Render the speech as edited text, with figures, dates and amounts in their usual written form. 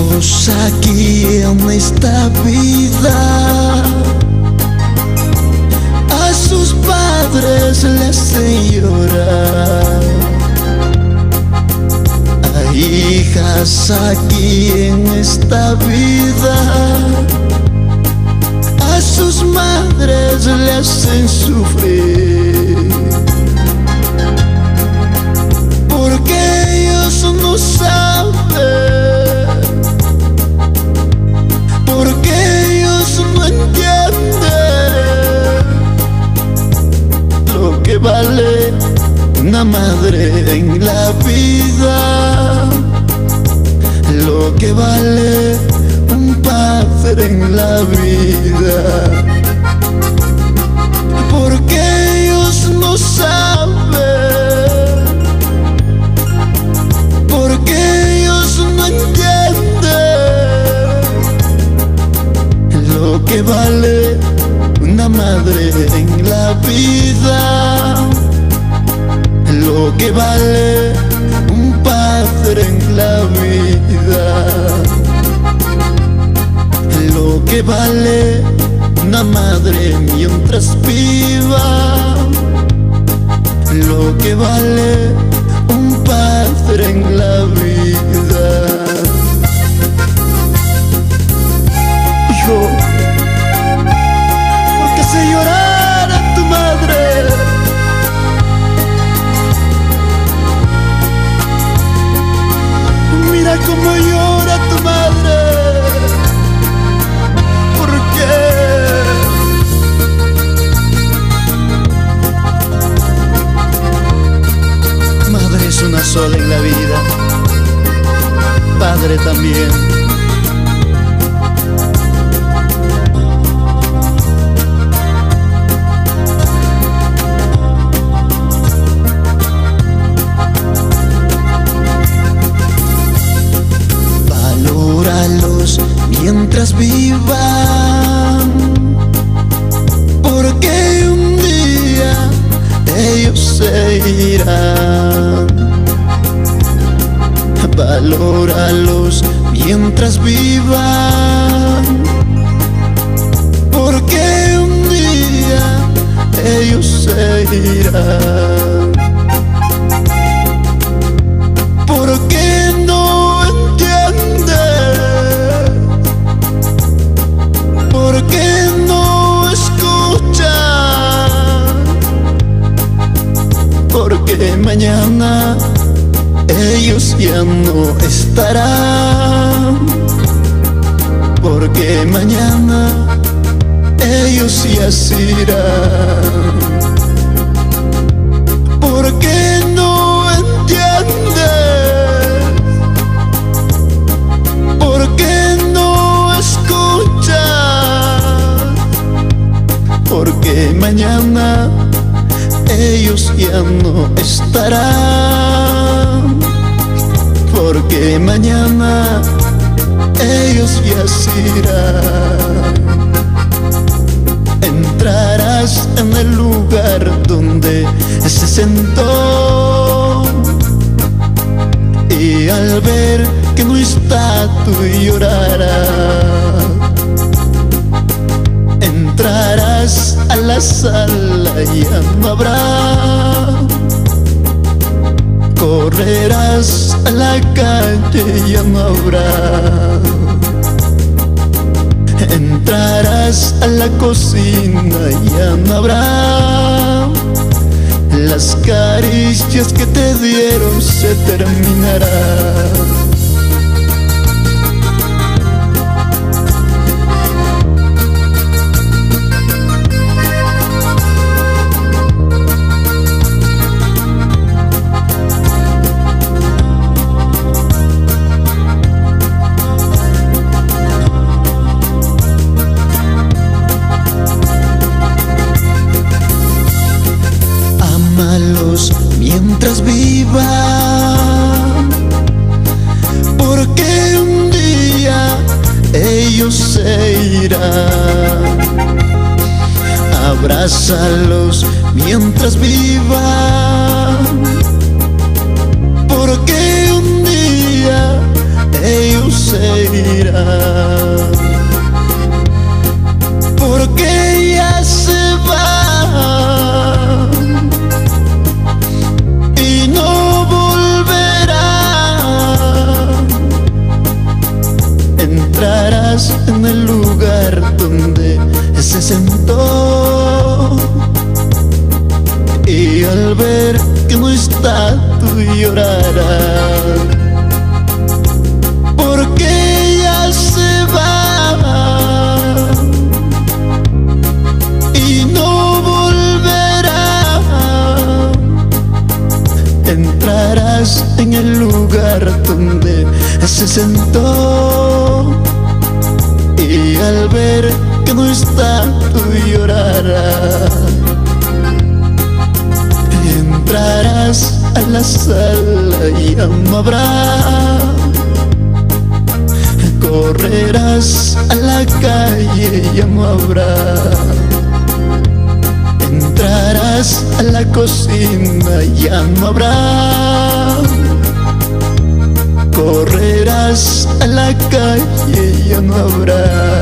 hijos aquí en esta vida, a sus padres les hacen llorar. Hay hijas aquí en esta vida, a sus madres le hacen sufrir, porque ellos no saben, porque ellos no entienden lo que vale una madre en la vida, lo que vale un padre en la vida, porque ellos no saben, porque ellos no entienden lo que vale una madre en la vida, lo que vale un padre en la vida, lo que vale una madre mientras viva, lo que vale un padre en la vida. Hijo, ¿por qué hace llorar a tu madre? Mira cómo llora tu madre. ¿Por qué? Madre es una sola en la vida, padre también. Mientras vivan, porque un día ellos se irán. Valóralos mientras vivan, porque un día ellos se irán. Porque no entienden, porque no escuchan, porque mañana ellos ya no estarán, porque mañana ellos ya se irán, porque no entienden, porque no escuchan, porque mañana ellos ya no estarán, porque mañana ellos ya se irán. Entrarás en el lugar donde se sentó, y al ver que no está tú llorarás. Entrarás a la sala y ya no habrá, correrás a la calle y ya no habrá. Entrarás a la cocina y ya no habrá, las caricias que te dieron se terminarán. Mientras vivan, porque un día ellos se irán. Abrázalos mientras vivan, porque un día ellos se irá, porque ya se va y no volverá. Entrarás en el lugar donde se sentó y al ver que no está tú llorarás, porque ya se va y no volverá. Entrarás en el lugar donde se sentó y al ver que no está tú llorarás. Entrarás a la sala y ya no habrá. Correrás a la calle y ya no habrá. Entrarás a la cocina y ya no habrá. Correrás a la calle y ya no habrá.